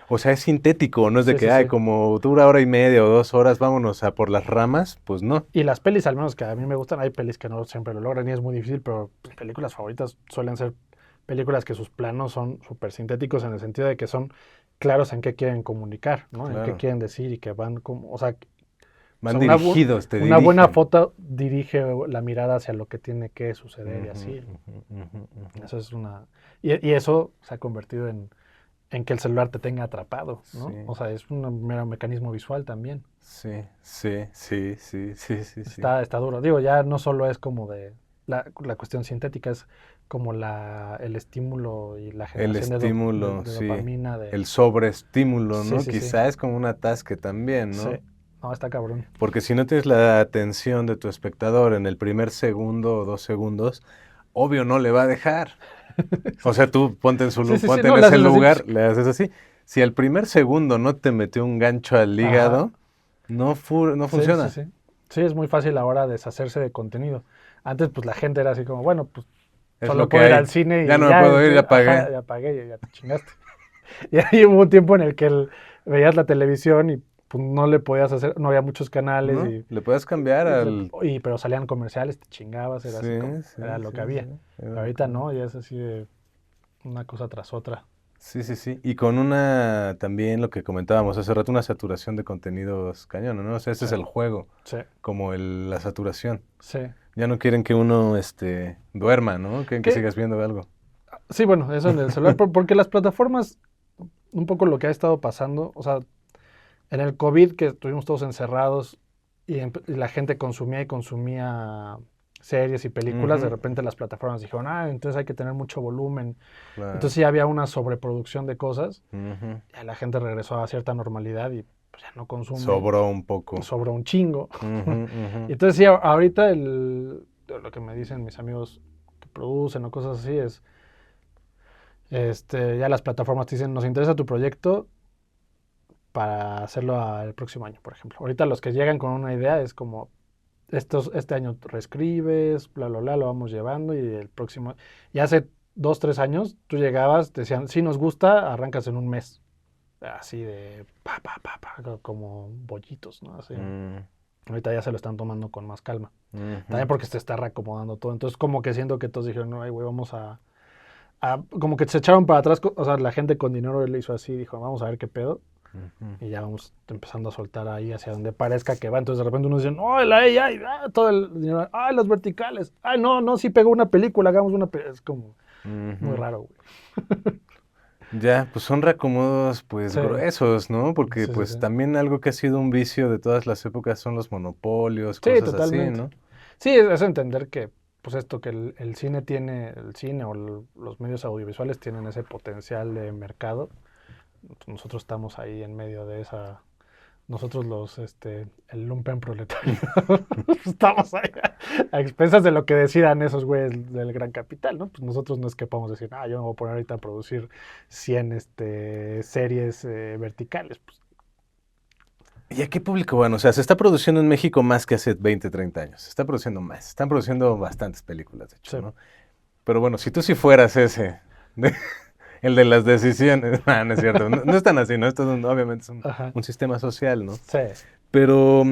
Speaker 1: O sea, es sintético, no es de
Speaker 2: Sí, sí,
Speaker 1: que, ay,
Speaker 2: sí.
Speaker 1: como dura hora y media o 2 horas, vámonos a por las ramas, pues no.
Speaker 2: Y las pelis, al menos que a mí me gustan, hay pelis que no siempre lo logran y es muy difícil, pero mis películas favoritas suelen ser películas que sus planos son súper sintéticos en el sentido de que son claros en qué quieren comunicar, ¿no? En qué
Speaker 1: Claro.
Speaker 2: quieren decir y que van como, o
Speaker 1: Van
Speaker 2: sea,
Speaker 1: dirigidos, te
Speaker 2: una buena
Speaker 1: dirigen.
Speaker 2: foto dirige la mirada hacia lo que tiene que suceder y
Speaker 1: Ujú,
Speaker 2: así.
Speaker 1: ujú, ujú, ujú.
Speaker 2: Eso es una... Y eso se ha convertido en que el celular te tenga atrapado,
Speaker 1: Sí,
Speaker 2: ¿no? O sea, es un mero mecanismo visual también.
Speaker 1: sí, sí, sí, sí, sí, sí, sí.
Speaker 2: Está duro. Digo, ya no solo es como de la cuestión sintética, es como el estímulo y la
Speaker 1: El
Speaker 2: generación
Speaker 1: estímulo,
Speaker 2: de
Speaker 1: sí.
Speaker 2: dopamina,
Speaker 1: El sobreestímulo,
Speaker 2: Sí,
Speaker 1: ¿no?
Speaker 2: sí, sí.
Speaker 1: Quizá es como un atasque también,
Speaker 2: Sí.
Speaker 1: ¿no?
Speaker 2: No, está cabrón.
Speaker 1: Porque si no tienes la atención de tu espectador en el primer segundo o 2 segundos, obvio no le va a dejar. O sea, tú
Speaker 2: Sí, sí, sí.
Speaker 1: ponte en
Speaker 2: No, le
Speaker 1: ese
Speaker 2: haces así.
Speaker 1: lugar, le haces así. Si al primer segundo no te metió un gancho al
Speaker 2: Ajá.
Speaker 1: hígado, no
Speaker 2: Sí, sí,
Speaker 1: funciona.
Speaker 2: sí. Sí, es muy fácil ahora deshacerse de contenido. Antes, pues la gente era así como, bueno, pues
Speaker 1: Es lo
Speaker 2: solo
Speaker 1: que
Speaker 2: puedo ir al
Speaker 1: hay.
Speaker 2: cine
Speaker 1: Ya
Speaker 2: y
Speaker 1: no me
Speaker 2: ya,
Speaker 1: puedo ir, ya
Speaker 2: ajá,
Speaker 1: pagué.
Speaker 2: ya pagué, ya te chingaste. Y ahí hubo un tiempo en el que veías la televisión y pues, no le podías hacer, no había muchos canales
Speaker 1: ¿No? Le puedes cambiar al...
Speaker 2: pero salían comerciales, te chingabas, era
Speaker 1: Sí,
Speaker 2: así como,
Speaker 1: sí,
Speaker 2: era lo que
Speaker 1: sí, sí.
Speaker 2: había.
Speaker 1: Era
Speaker 2: Pero
Speaker 1: lo que
Speaker 2: ahorita
Speaker 1: había.
Speaker 2: no, ya es así de una cosa tras otra.
Speaker 1: Sí, sí, sí. Y con una, también lo que comentábamos hace rato, una saturación de contenidos cañón, ¿no? O sea, ese
Speaker 2: Sí,
Speaker 1: es el juego,
Speaker 2: sí,
Speaker 1: como la saturación.
Speaker 2: sí.
Speaker 1: Ya no quieren que uno, duerma, ¿no? Quieren que
Speaker 2: Que,
Speaker 1: sigas viendo algo.
Speaker 2: sí, bueno, eso en el celular, porque las plataformas, un poco lo que ha estado pasando, o sea, en el COVID que estuvimos todos encerrados y la gente consumía y consumía series y películas, de
Speaker 1: Ujú,
Speaker 2: repente las plataformas dijeron, entonces hay que tener mucho volumen.
Speaker 1: claro.
Speaker 2: Entonces sí había una sobreproducción de cosas,
Speaker 1: Ujú.
Speaker 2: ya la gente regresó a cierta normalidad y pues, ya no consume,
Speaker 1: Sobró un poco.
Speaker 2: sobra un chingo.
Speaker 1: Ujú, ujú.
Speaker 2: Y entonces sí, ahorita lo que me dicen mis amigos que producen o cosas así es, ya las plataformas te dicen, nos interesa tu proyecto, para hacerlo el próximo año, por ejemplo. Ahorita los que llegan con una idea es como, este año reescribes, bla, bla, bla, lo vamos llevando y el próximo... Y hace 2, 3 años tú llegabas, te decían, si nos gusta, arrancas en un mes. Así de como bollitos, ¿no? Así.
Speaker 1: Mm,
Speaker 2: Ahorita ya se lo están tomando con más calma.
Speaker 1: ujú.
Speaker 2: También porque se está reacomodando todo. Entonces como que siento que todos dijeron, no, ay, güey, vamos como que se echaron para atrás, o sea, la gente con dinero le hizo así, dijo, vamos a ver qué pedo.
Speaker 1: Ujú.
Speaker 2: Y ya vamos empezando a soltar ahí hacia donde parezca que va. Entonces de repente uno dice, no, la AI, ay, todo el dinero, ay, los verticales, ay, no, no, sí pegó una película, hagamos una película. Es como muy
Speaker 1: Ujú.
Speaker 2: raro, güey.
Speaker 1: Ya, pues son reacomodos pues
Speaker 2: Sí,
Speaker 1: gruesos, ¿no? Porque
Speaker 2: sí, sí, sí.
Speaker 1: pues también algo que ha sido un vicio de todas las épocas son los monopolios,
Speaker 2: Sí,
Speaker 1: cosas así,
Speaker 2: totalmente.
Speaker 1: ¿no?
Speaker 2: Sí, es entender que, pues esto, que el cine o los medios audiovisuales tienen ese potencial de mercado. Nosotros estamos ahí en medio de esa, nosotros el lumpen proletario, estamos ahí a expensas de lo que decidan esos güeyes del gran capital, ¿no? Pues nosotros no es que podamos decir, yo me voy a poner ahorita a producir 100 series verticales. Pues,
Speaker 1: ¿Y a qué público van? O sea, se está produciendo en México más que hace 20, 30 años. Se está produciendo más. Están produciendo bastantes películas, de hecho,
Speaker 2: sí,
Speaker 1: ¿no? Pero bueno, si tú sí fueras ese, de- el de las decisiones, no es cierto, no es tan así, ¿no? Esto obviamente es
Speaker 2: ajá,
Speaker 1: un sistema social, ¿no?
Speaker 2: sí,
Speaker 1: Pero,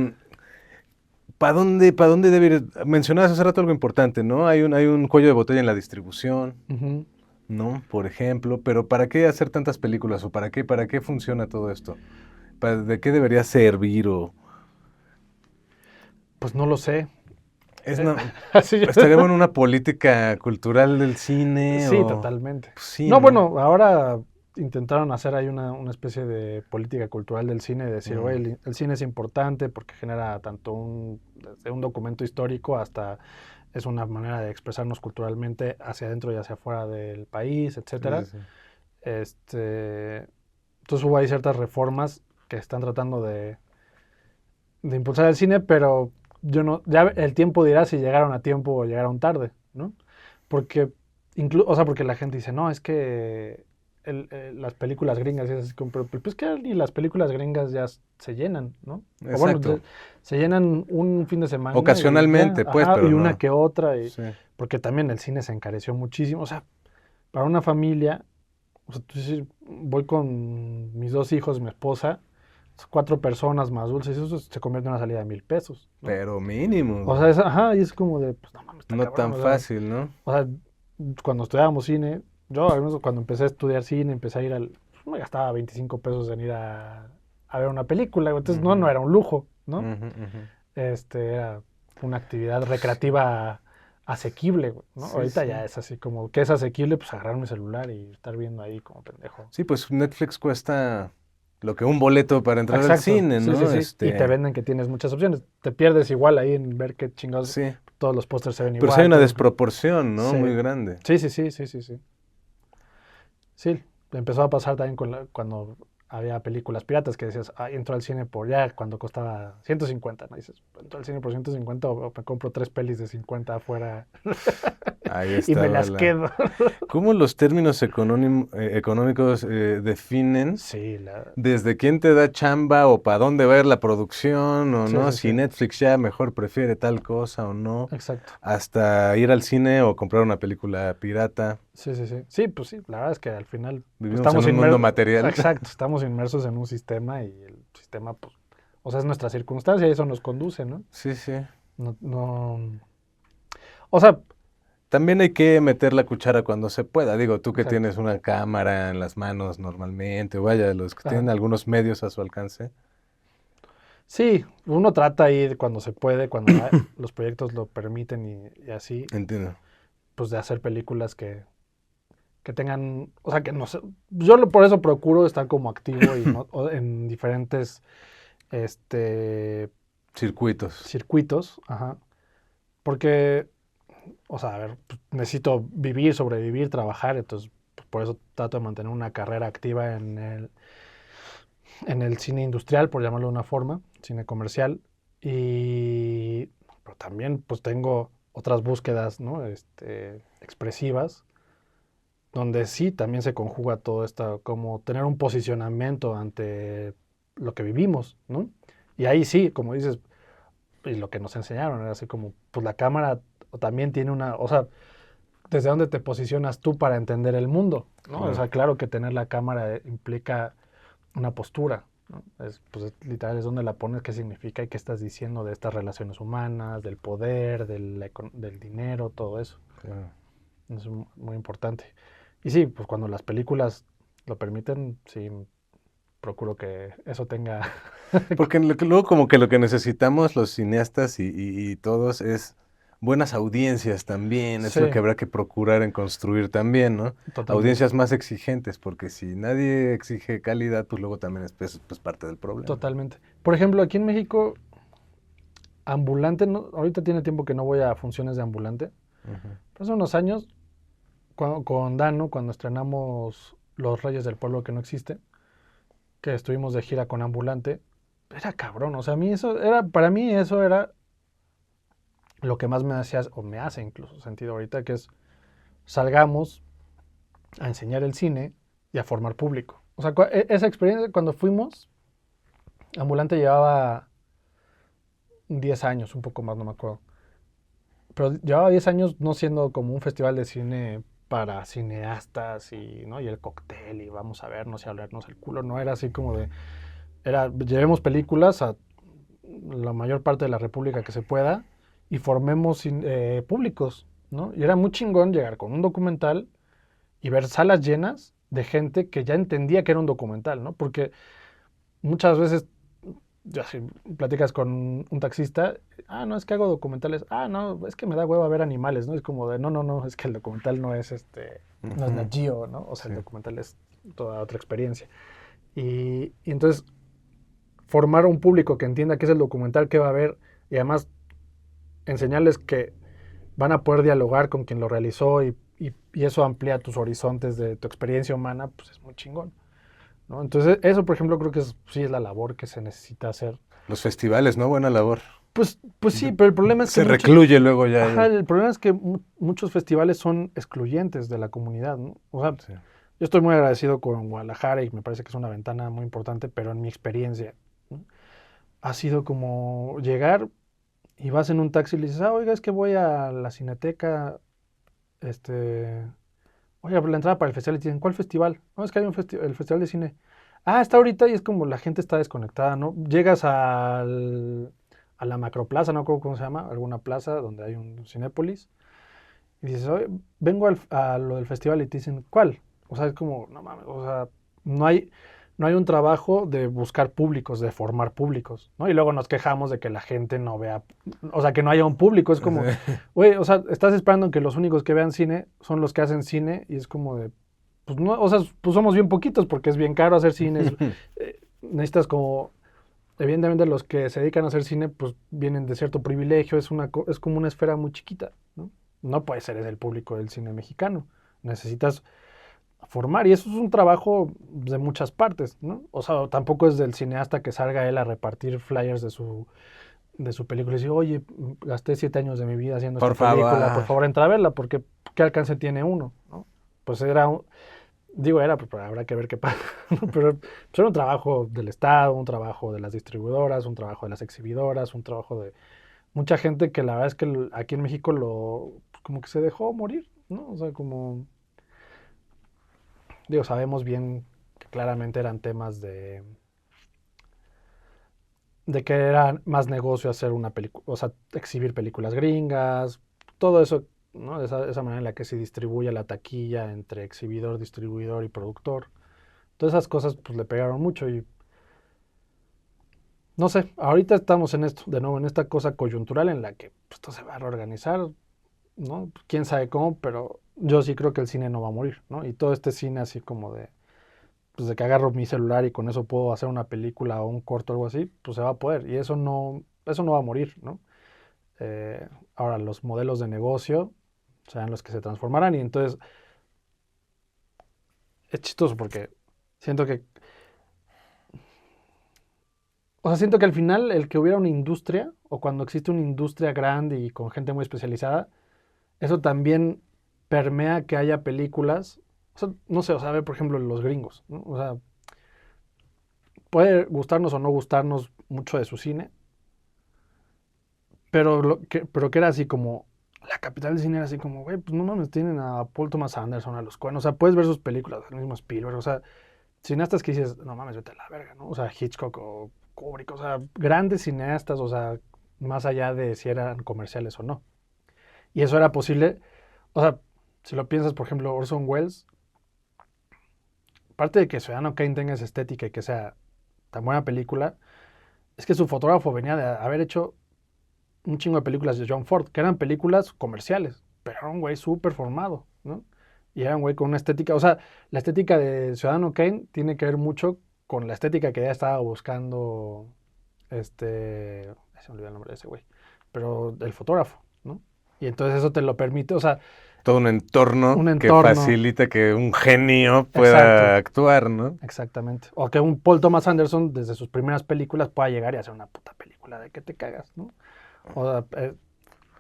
Speaker 1: para dónde debe ir? Mencionabas hace rato algo importante, ¿no? Hay un cuello de botella en la distribución,
Speaker 2: ujú.
Speaker 1: ¿no? Por ejemplo, pero ¿para qué hacer tantas películas? ¿O para qué funciona todo esto? ¿De qué debería servir? O
Speaker 2: Pues no lo sé.
Speaker 1: es
Speaker 2: Eh,
Speaker 1: una,
Speaker 2: así yo-
Speaker 1: ¿estaríamos en una política cultural del cine?
Speaker 2: sí,
Speaker 1: O
Speaker 2: totalmente.
Speaker 1: pues sí,
Speaker 2: No,
Speaker 1: ¿no?
Speaker 2: bueno, ahora intentaron hacer ahí una especie de política cultural del cine, de decir,
Speaker 1: Mm,
Speaker 2: oye, el cine es importante porque genera tanto desde un documento histórico hasta es una manera de expresarnos culturalmente hacia adentro y hacia afuera del país,
Speaker 1: sí,
Speaker 2: etcétera.
Speaker 1: sí, sí.
Speaker 2: Entonces hubo ahí ciertas reformas que están tratando de impulsar el cine, pero yo no, ya el tiempo dirá si llegaron a tiempo o llegaron tarde, ¿no? Porque O sea, porque la gente dice, no, es que las películas gringas, y es así como, pero pues que ni las películas gringas ya se llenan, ¿no? O bueno,
Speaker 1: Exacto.
Speaker 2: se llenan un fin de semana y ya,
Speaker 1: Ocasionalmente, pues,
Speaker 2: ajá,
Speaker 1: pero
Speaker 2: y una
Speaker 1: no.
Speaker 2: que otra,
Speaker 1: Sí.
Speaker 2: porque también el cine se encareció muchísimo. O sea, para una familia, o sea, tú dices, voy con mis 2 hijos, mi esposa, 4 personas más dulces, y eso se convierte en una salida de 1,000 pesos, ¿no?
Speaker 1: Pero mínimo,
Speaker 2: O
Speaker 1: güey.
Speaker 2: sea, ajá, y es como de, pues no mames, está
Speaker 1: No
Speaker 2: cabrón,
Speaker 1: tan fácil, ¿no?
Speaker 2: o sea, cuando estudiábamos cine, yo al menos cuando empecé a estudiar cine, empecé a ir pues, me gastaba 25 pesos en ir a ver una película, entonces no,
Speaker 1: Ujú,
Speaker 2: no era un lujo, ¿no?
Speaker 1: ujú, ujú.
Speaker 2: Era una actividad recreativa asequible, ¿no?
Speaker 1: Sí,
Speaker 2: Ahorita
Speaker 1: sí.
Speaker 2: ya es así como que es asequible, pues agarrar mi celular y estar viendo ahí como pendejo.
Speaker 1: Sí, pues Netflix cuesta lo que un boleto para entrar al
Speaker 2: Exacto,
Speaker 1: cine,
Speaker 2: sí, sí,
Speaker 1: ¿no?
Speaker 2: sí. Y te venden que tienes muchas opciones. Te pierdes igual ahí en ver qué chingados,
Speaker 1: Sí.
Speaker 2: todos los pósters se ven
Speaker 1: Pero sí hay
Speaker 2: igual,
Speaker 1: una
Speaker 2: todos los...
Speaker 1: desproporción, ¿no?
Speaker 2: Sí,
Speaker 1: Muy grande.
Speaker 2: sí, sí, sí, sí, sí, sí. Sí, empezó a pasar también cuando había películas piratas que decías, ah, entro al cine por ya cuando costaba 150, ¿no? Dices, entro al cine por 150 o me compro 3 pelis de 50 afuera
Speaker 1: Ahí
Speaker 2: y me
Speaker 1: estaba
Speaker 2: las
Speaker 1: la...
Speaker 2: quedo.
Speaker 1: ¿Cómo los términos económicos definen
Speaker 2: Sí,
Speaker 1: desde quién te da chamba o para dónde va a ir la producción o
Speaker 2: sí,
Speaker 1: no?
Speaker 2: sí,
Speaker 1: Si
Speaker 2: sí,
Speaker 1: Netflix ya mejor prefiere tal cosa o no.
Speaker 2: exacto.
Speaker 1: Hasta ir al cine o comprar una película pirata.
Speaker 2: Sí, sí, sí. Sí, pues sí, la verdad es que al final pues,
Speaker 1: Vivimos en un mundo material.
Speaker 2: exacto, estamos inmersos en un sistema y el sistema, pues, o sea, es nuestra circunstancia y eso nos conduce, ¿no?
Speaker 1: Sí, sí.
Speaker 2: No, no, o sea,
Speaker 1: También hay que meter la cuchara cuando se pueda. Digo, tú que
Speaker 2: exacto.
Speaker 1: tienes una cámara en las manos normalmente, o vaya, los que
Speaker 2: Ajá.
Speaker 1: tienen algunos medios a su alcance.
Speaker 2: Sí, uno trata ahí cuando se puede, cuando los proyectos lo permiten y así,
Speaker 1: Entiendo.
Speaker 2: pues de hacer películas que tengan, o sea, que no sé, yo por eso procuro estar como activo y no, en diferentes
Speaker 1: Circuitos.
Speaker 2: circuitos, ajá, porque, o sea, a ver, pues, necesito vivir, sobrevivir, trabajar, entonces pues, por eso trato de mantener una carrera activa en el cine industrial, por llamarlo de una forma, cine comercial, y pero también pues tengo otras búsquedas, ¿no? Expresivas, donde sí también se conjuga todo esto, como tener un posicionamiento ante lo que vivimos, ¿no? Y ahí sí, como dices, y lo que nos enseñaron era así como, pues la cámara también tiene una, o sea, desde dónde te posicionas tú para entender el mundo, ¿no? O
Speaker 1: Claro.
Speaker 2: sea, claro que tener la cámara implica una postura, ¿no? Pues literal es donde la pones, qué significa y qué estás diciendo de estas relaciones humanas, del poder, del dinero, todo eso.
Speaker 1: Claro.
Speaker 2: Es muy importante. Y sí, pues cuando las películas lo permiten, sí, procuro que eso tenga...
Speaker 1: Porque luego como que lo que necesitamos los cineastas y todos es buenas audiencias también, es lo que
Speaker 2: Sí,
Speaker 1: habrá que procurar en construir también, ¿no?
Speaker 2: totalmente,
Speaker 1: Audiencias más exigentes, porque si nadie exige calidad, pues luego también es pues, parte del problema.
Speaker 2: totalmente. Por ejemplo, aquí en México, ambulante, ahorita tiene tiempo que no voy a funciones de ambulante,
Speaker 1: Ujú.
Speaker 2: pero hace unos años, con Dano, cuando estrenamos Los Reyes del Pueblo que no existe, que estuvimos de gira con ambulante, era cabrón, o sea, a mí eso era, para mí eso era lo que más me hacía, o me hace incluso sentido ahorita, que es salgamos a enseñar el cine y a formar público. O sea, esa experiencia cuando fuimos, Ambulante llevaba 10 años, un poco más, no me acuerdo. Pero llevaba 10 años no siendo como un festival de cine para cineastas y el cóctel y vamos a vernos y a hablarnos el culo. No era así como de, llevemos películas a la mayor parte de la República que se pueda y formemos públicos, ¿no? Y era muy chingón llegar con un documental y ver salas llenas de gente que ya entendía que era un documental, ¿no? Porque muchas veces, ya si platicas con un taxista, ah, no, es que hago documentales, ah, no, es que me da hueva ver animales, ¿no? Es como de, no, no, no, es que el documental no es no es
Speaker 1: Ujú.
Speaker 2: Nat Geo, ¿no? O sea,
Speaker 1: Sí.
Speaker 2: el documental es toda otra experiencia. Y entonces, formar un público que entienda qué es el documental, qué va a ver, y además enseñarles que van a poder dialogar con quien lo realizó y eso amplía tus horizontes de tu experiencia humana, pues es muy chingón, ¿no? Entonces, eso, por ejemplo, creo que sí es la labor que se necesita hacer.
Speaker 1: Los festivales, ¿no? Buena labor.
Speaker 2: Pues sí, pero el problema es que
Speaker 1: Se recluye luego ya.
Speaker 2: Ajá, el problema es que muchos festivales son excluyentes de la comunidad, ¿no? O sea,
Speaker 1: Sí.
Speaker 2: yo estoy muy agradecido con Guadalajara y me parece que es una ventana muy importante, pero en mi experiencia, ¿no? Ha sido como llegar y vas en un taxi y le dices, oiga, es que voy a la Cineteca, este, oiga, la entrada para el festival, y te dicen, ¿cuál festival? No, es que hay el festival de cine. Ah, está ahorita y es como la gente está desconectada, ¿no? Llegas a la macroplaza, no recuerdo cómo se llama, alguna plaza donde hay un Cinépolis, y dices, oye, vengo a lo del festival y te dicen, ¿cuál? O sea, es como, no mames, o sea, no hay, no hay un trabajo de buscar públicos, de formar públicos, ¿no? Y luego nos quejamos de que la gente no vea, o sea, que no haya un público, es como,
Speaker 1: Sí.
Speaker 2: güey, o sea, estás esperando que los únicos que vean cine son los que hacen cine y es como de, pues no, o sea, pues somos bien poquitos porque es bien caro hacer cine, necesitas como, evidentemente los que se dedican a hacer cine pues vienen de cierto privilegio, es como una esfera muy chiquita, ¿no? No puede ser el público del cine mexicano, necesitas formar y eso es un trabajo de muchas partes, ¿no? O sea, tampoco es del cineasta que salga él a repartir flyers de su película y decir, oye, gasté 7 años de mi vida haciendo
Speaker 1: Por
Speaker 2: esta película, por
Speaker 1: favor.
Speaker 2: favor entra a verla, porque ¿qué alcance tiene uno? ¿No? Pues era, pues habrá que ver qué pasa, ¿no? Pero pues, era un trabajo del Estado, un trabajo de las distribuidoras, un trabajo de las exhibidoras, un trabajo de mucha gente que la verdad es que aquí en México pues, como que se dejó morir, ¿no? O sea, como, digo, sabemos bien que claramente eran temas de que era más negocio hacer una película, o sea, exhibir películas gringas, todo eso, ¿no? Esa manera en la que se distribuye la taquilla entre exhibidor, distribuidor y productor. Todas esas cosas pues le pegaron mucho y no sé, ahorita estamos en esto, de nuevo, en esta cosa coyuntural en la que pues, esto se va a reorganizar, ¿no? Quién sabe cómo, pero yo sí creo que el cine no va a morir, ¿no? Y todo este cine así como pues de que agarro mi celular y con eso puedo hacer una película o un corto o algo así, pues se va a poder. Y eso no va a morir, ¿no? Ahora, los modelos de negocio serán los que se transformarán y entonces es chistoso porque siento que, o sea, siento que al final el que hubiera una industria o cuando existe una industria grande y con gente muy especializada, eso también permea que haya películas, o sea, no sé, o sea, ver por ejemplo los gringos, ¿no? O sea, puede gustarnos o no gustarnos mucho de su cine, pero que era así como, la capital del cine era así como, güey, pues no mames, tienen a Paul Thomas Anderson, a los Coen, o sea, puedes ver sus películas, el mismo Spielberg, o sea, cineastas que dices, no mames, vete a la verga, ¿no? O sea, Hitchcock o Kubrick, o sea, grandes cineastas, o sea, más allá de si eran comerciales o no. Y eso era posible, o sea, si lo piensas, por ejemplo, Orson Welles, parte de que Ciudadano Kane tenga esa estética y que sea tan buena película, es que su fotógrafo venía de haber hecho un chingo de películas de John Ford, que eran películas comerciales, pero era un güey súper formado, ¿no? Y era un güey con una estética, o sea, la estética de Ciudadano Kane tiene que ver mucho con la estética que ya estaba buscando, se me olvidó el nombre de ese güey, pero el fotógrafo, ¿no? Y entonces eso te lo permite, o sea,
Speaker 1: Todo un entorno
Speaker 2: un
Speaker 1: que
Speaker 2: entorno,
Speaker 1: facilita que un genio pueda
Speaker 2: exacto,
Speaker 1: actuar, ¿no?
Speaker 2: exactamente. O que un Paul Thomas Anderson desde sus primeras películas pueda llegar y hacer una puta película de que te cagas, ¿no? O sea,
Speaker 1: Es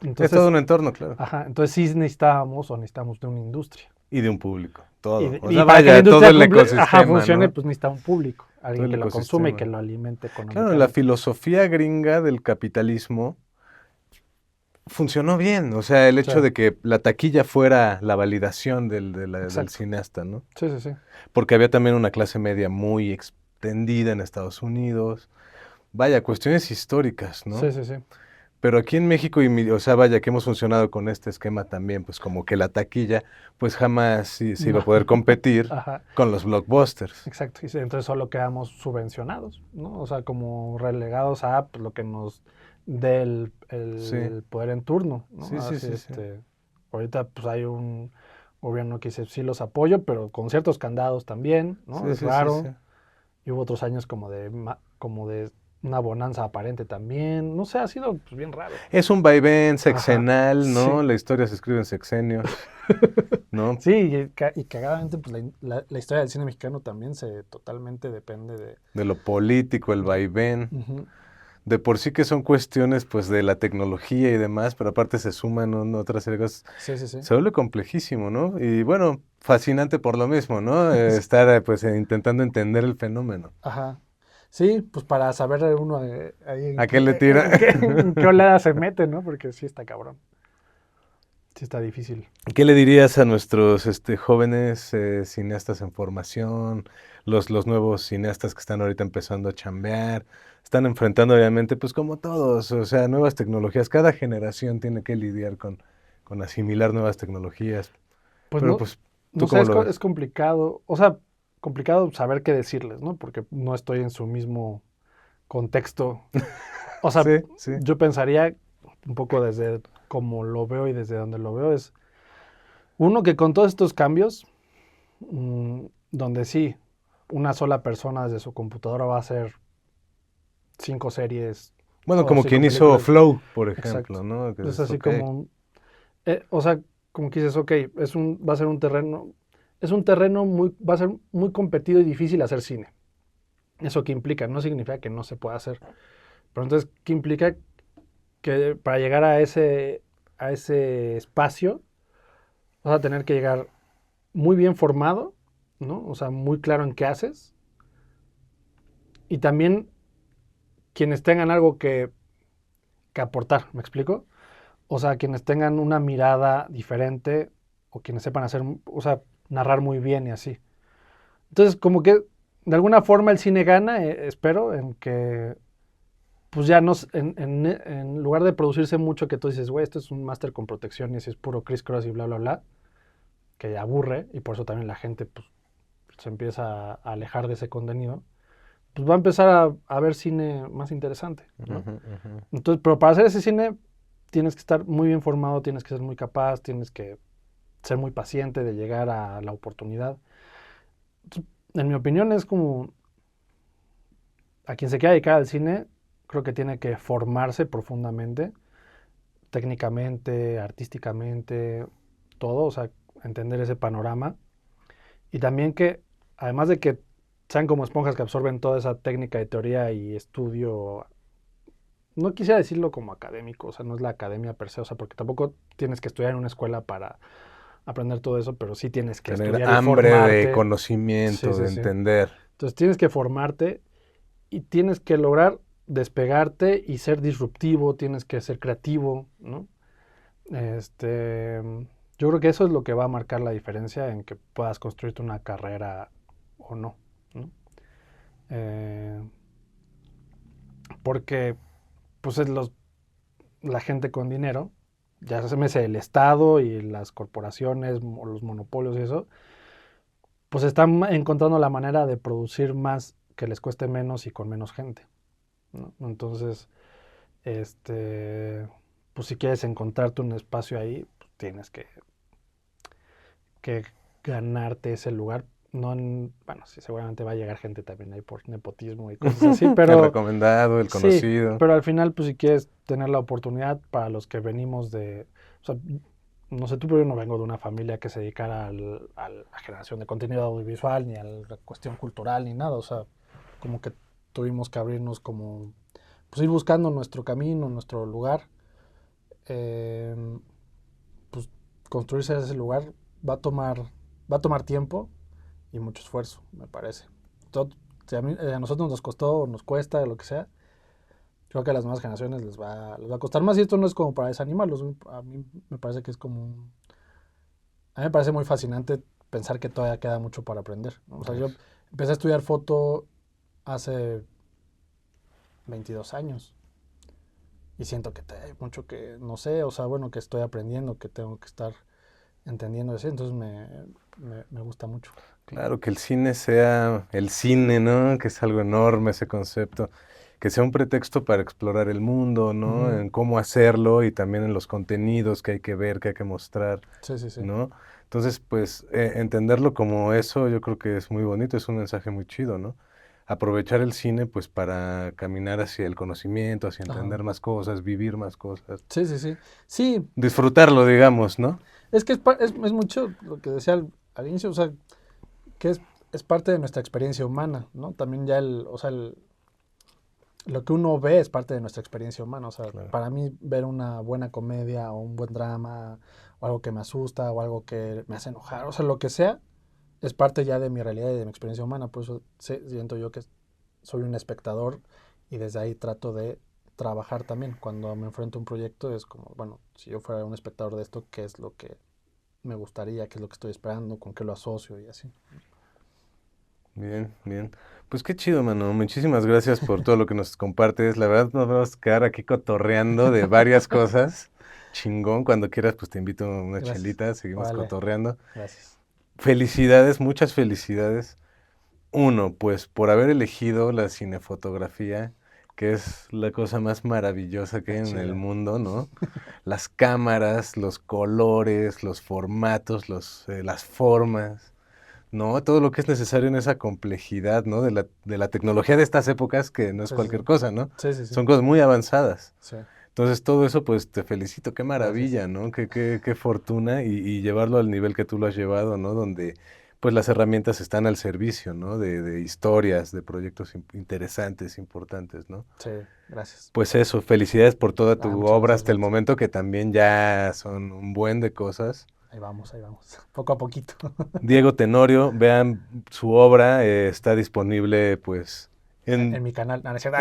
Speaker 1: todo
Speaker 2: entonces,
Speaker 1: un entorno, claro.
Speaker 2: ajá, entonces sí necesitamos de una industria.
Speaker 1: Y de un público,
Speaker 2: Y,
Speaker 1: todo.
Speaker 2: de-
Speaker 1: O
Speaker 2: y
Speaker 1: sea,
Speaker 2: para que la
Speaker 1: vaya, todo
Speaker 2: industria
Speaker 1: el ecosistema,
Speaker 2: funcione,
Speaker 1: ¿no?
Speaker 2: pues necesita un público,
Speaker 1: Todo
Speaker 2: alguien
Speaker 1: el
Speaker 2: que lo consume y que
Speaker 1: ecosistema.
Speaker 2: lo alimente
Speaker 1: Claro, la
Speaker 2: económicamente.
Speaker 1: filosofía gringa del capitalismo funcionó bien. O sea, el
Speaker 2: Sí,
Speaker 1: hecho de que la taquilla fuera la validación del
Speaker 2: exacto.
Speaker 1: cineasta, ¿no?
Speaker 2: Sí, sí, sí.
Speaker 1: Porque había también una clase media muy extendida en Estados Unidos. Vaya, cuestiones históricas,
Speaker 2: Sí,
Speaker 1: ¿no?
Speaker 2: sí, sí.
Speaker 1: Pero aquí en México, o sea, vaya, que hemos funcionado con este esquema también, pues como que la taquilla, pues jamás se iba
Speaker 2: No.
Speaker 1: a poder competir
Speaker 2: Ajá,
Speaker 1: con los blockbusters.
Speaker 2: exacto. Y sí, entonces solo quedamos subvencionados, ¿no? O sea, como relegados a pues, lo que nos dé el,
Speaker 1: Sí,
Speaker 2: el poder en turno, ¿no?
Speaker 1: sí, sí,
Speaker 2: Así,
Speaker 1: sí, sí.
Speaker 2: ahorita pues hay un gobierno que dice, sí los apoyo, pero con ciertos candados también, ¿no?
Speaker 1: Sí,
Speaker 2: Es
Speaker 1: sí, sí, sí.
Speaker 2: raro. Y hubo otros años como de una bonanza aparente también. No sé, ha sido pues, bien raro.
Speaker 1: Es un vaivén
Speaker 2: Ajá,
Speaker 1: sexenal, ¿no?
Speaker 2: sí.
Speaker 1: La historia se escribe en sexenios, ¿no?
Speaker 2: Sí, y cagadamente, pues la historia del cine mexicano también se totalmente depende de.
Speaker 1: De lo político, el vaivén.
Speaker 2: Ujú.
Speaker 1: de por sí que son cuestiones pues de la tecnología y demás, pero aparte se suman otras serie de cosas,
Speaker 2: Sí, sí, sí.
Speaker 1: se vuelve complejísimo, ¿no? Y bueno, fascinante por lo mismo, ¿no? Estar pues intentando entender el fenómeno.
Speaker 2: Ajá. Sí, pues para saber uno ahí
Speaker 1: ¿A qué le tira?
Speaker 2: en qué oleada se mete, ¿no? Porque sí está cabrón. Sí está difícil.
Speaker 1: ¿Qué le dirías a nuestros jóvenes cineastas en formación, los nuevos cineastas que están ahorita empezando a chambear? Están enfrentando obviamente, pues como todos, o sea, nuevas tecnologías. Cada generación tiene que lidiar con asimilar nuevas tecnologías.
Speaker 2: Pues
Speaker 1: Pero
Speaker 2: no,
Speaker 1: pues, ¿tú
Speaker 2: no sé,
Speaker 1: cómo lo
Speaker 2: es
Speaker 1: ves?
Speaker 2: complicado. O sea, complicado saber qué decirles, ¿no? Porque no estoy en su mismo contexto. O sea,
Speaker 1: Sí, sí.
Speaker 2: yo pensaría un poco desde como lo veo y desde donde lo veo es, uno, que con todos estos cambios, donde sí, una sola persona desde su computadora va a hacer 5 series
Speaker 1: Bueno,
Speaker 2: o
Speaker 1: como quien
Speaker 2: cinco
Speaker 1: hizo
Speaker 2: películas.
Speaker 1: Flow, por
Speaker 2: Exacto.
Speaker 1: ejemplo, ¿no? Que
Speaker 2: Es
Speaker 1: es
Speaker 2: así
Speaker 1: ok.
Speaker 2: como o sea, como que dices, ok, va a ser es un terreno va a ser muy competido y difícil hacer cine. ¿Eso qué implica? No significa que no se pueda hacer. Pero entonces, ¿qué implica? Que para llegar a ese espacio vas a tener que llegar muy bien formado, ¿no? O sea, muy claro en qué haces. Y también quienes tengan algo que aportar, ¿me explico? O sea, quienes tengan una mirada diferente o quienes sepan hacer, o sea, narrar muy bien y así. Entonces, como que de alguna forma el cine gana, espero, en que pues ya no, en lugar de producirse mucho que tú dices, güey, esto es un máster con protección y así es puro criss-cross y bla, bla, bla, que aburre y por eso también la gente pues, se empieza a alejar de ese contenido, pues va a empezar a ver cine más interesante, ¿no?
Speaker 1: Ujú, ujú.
Speaker 2: Entonces, pero para hacer ese cine tienes que estar muy bien formado, tienes que ser muy capaz, tienes que ser muy paciente de llegar a la oportunidad. Entonces, en mi opinión es como a quien se quiera dedicar al cine, creo que tiene que formarse profundamente, técnicamente, artísticamente, todo, o sea, entender ese panorama. Y también que, además de que sean como esponjas que absorben toda esa técnica de teoría y estudio, no quisiera decirlo como académico, o sea, no es la academia per se, o sea, porque tampoco tienes que estudiar en una escuela para aprender todo eso, pero sí tienes que
Speaker 1: Tener
Speaker 2: estudiar y
Speaker 1: hambre de
Speaker 2: formarte. Sí,
Speaker 1: conocimiento,
Speaker 2: sí,
Speaker 1: de
Speaker 2: sí.
Speaker 1: entender.
Speaker 2: Entonces tienes que formarte y tienes que lograr despegarte y ser disruptivo, tienes que ser creativo, ¿no? Este, yo creo que eso es lo que va a marcar la diferencia en que puedas construirte una carrera o no, ¿no? Eh, porque pues la gente con dinero, ya se me sé el Estado y las corporaciones o los monopolios y eso, pues están encontrando la manera de producir más que les cueste menos y con menos gente, ¿no? Entonces, pues si quieres encontrarte un espacio ahí, pues tienes que ganarte ese lugar. No bueno, sí, seguramente va a llegar gente también ahí por nepotismo y cosas así,
Speaker 1: El
Speaker 2: pero
Speaker 1: recomendado, el
Speaker 2: sí,
Speaker 1: conocido.
Speaker 2: pero al final, pues si quieres tener la oportunidad para los que venimos o sea, no sé, tú, pero yo no vengo de una familia que se dedicara a la generación de contenido audiovisual, ni a la cuestión cultural, ni nada, o sea, como que tuvimos que abrirnos como, pues ir buscando nuestro camino, nuestro lugar, eh, pues construirse ese lugar va a tomar, va a tomar tiempo y mucho esfuerzo, me parece. Todo, si a nosotros nos costó o nos cuesta, lo que sea, creo que a las nuevas generaciones les va a costar más y esto no es como para desanimarlos. A mí me parece que es como a mí me parece muy fascinante pensar que todavía queda mucho para aprender, ¿no? O sea, yo
Speaker 1: Eso.
Speaker 2: empecé a estudiar foto hace 22 años y siento que hay mucho que no sé, o sea, bueno, que estoy aprendiendo, que tengo que estar entendiendo eso, entonces me gusta mucho.
Speaker 1: Claro, que el cine sea el cine, ¿no? Que es algo enorme ese concepto. Que sea un pretexto para explorar el mundo, ¿no?
Speaker 2: Ujú.
Speaker 1: En cómo hacerlo y también en los contenidos que hay que ver, que hay que mostrar,
Speaker 2: Sí, sí, sí.
Speaker 1: ¿no? Entonces, pues, entenderlo como eso, yo creo que es muy bonito, es un mensaje muy chido, ¿no? Aprovechar el cine, pues, para caminar hacia el conocimiento, hacia
Speaker 2: Ajá.
Speaker 1: entender más cosas, vivir más cosas.
Speaker 2: Sí, sí, sí. Sí,
Speaker 1: Disfrutarlo, digamos, ¿no?
Speaker 2: es que es mucho lo que decía al inicio, o sea, que es parte de nuestra experiencia humana, ¿no? También ya o sea, lo que uno ve es parte de nuestra experiencia humana. O sea,
Speaker 1: Claro.
Speaker 2: para mí ver una buena comedia o un buen drama o algo que me asusta o algo que me hace enojar, o sea, lo que sea, es parte ya de mi realidad y de mi experiencia humana. Por eso siento yo que soy un espectador y desde ahí trato de trabajar también. Cuando me enfrento a un proyecto es como, bueno, si yo fuera un espectador de esto, ¿qué es lo que me gustaría? ¿Qué es lo que estoy esperando? ¿Con qué lo asocio? Y así.
Speaker 1: Bien, bien. Pues qué chido, mano. Muchísimas gracias por todo lo que nos compartes. La verdad nos vamos a quedar aquí cotorreando de varias cosas. Chingón. Cuando quieras, pues te invito a una
Speaker 2: Gracias.
Speaker 1: chelita. Seguimos
Speaker 2: Vale,
Speaker 1: cotorreando.
Speaker 2: gracias.
Speaker 1: Felicidades, muchas felicidades. Uno, pues por haber elegido la cinefotografía, que es la cosa más maravillosa que hay
Speaker 2: Está
Speaker 1: en el
Speaker 2: chida.
Speaker 1: mundo, ¿no? Las cámaras, los colores, los formatos, las formas, ¿no? Todo lo que es necesario en esa complejidad, ¿no? De la tecnología de estas épocas, que no es
Speaker 2: Sí, sí,
Speaker 1: cualquier
Speaker 2: sí.
Speaker 1: cosa, ¿no?
Speaker 2: Sí, sí, sí.
Speaker 1: Son cosas muy avanzadas.
Speaker 2: Sí,
Speaker 1: Entonces, todo eso, pues te felicito, qué
Speaker 2: gracias.
Speaker 1: maravilla, ¿no? Qué fortuna y llevarlo al nivel que tú lo has llevado, ¿no? Donde, pues las herramientas están al servicio, ¿no? De historias, de proyectos interesantes, importantes, ¿no?
Speaker 2: Sí, gracias.
Speaker 1: Pues eso, felicidades por toda
Speaker 2: Ah,
Speaker 1: tu
Speaker 2: muchas
Speaker 1: obra
Speaker 2: gracias,
Speaker 1: hasta el
Speaker 2: Beto.
Speaker 1: momento, que también ya son un buen de cosas.
Speaker 2: Ahí vamos, ahí vamos. Poco a poquito.
Speaker 1: Diego Tenorio, vean su obra, está disponible, pues,
Speaker 2: En
Speaker 1: en...
Speaker 2: mi canal. No, no es cierto.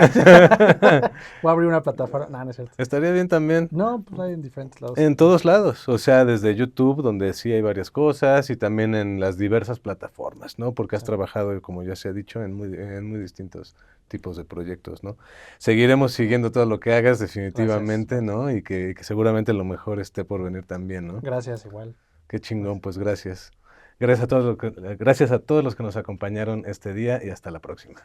Speaker 2: Voy a abrir una plataforma. No, no es cierto.
Speaker 1: Estaría bien también.
Speaker 2: No, pues hay en diferentes lados.
Speaker 1: En todos lados, o sea, desde YouTube, donde sí hay varias cosas, y también en las diversas plataformas, ¿no? Porque has
Speaker 2: Sí,
Speaker 1: trabajado, como ya se ha dicho, en muy distintos tipos de proyectos, ¿no? Seguiremos siguiendo todo lo que hagas,
Speaker 2: gracias.
Speaker 1: definitivamente, ¿no? Y que seguramente lo mejor esté por venir también, ¿no?
Speaker 2: Gracias, igual.
Speaker 1: Qué chingón,
Speaker 2: Gracias.
Speaker 1: pues gracias. Gracias a todos los que nos acompañaron este día y hasta la próxima.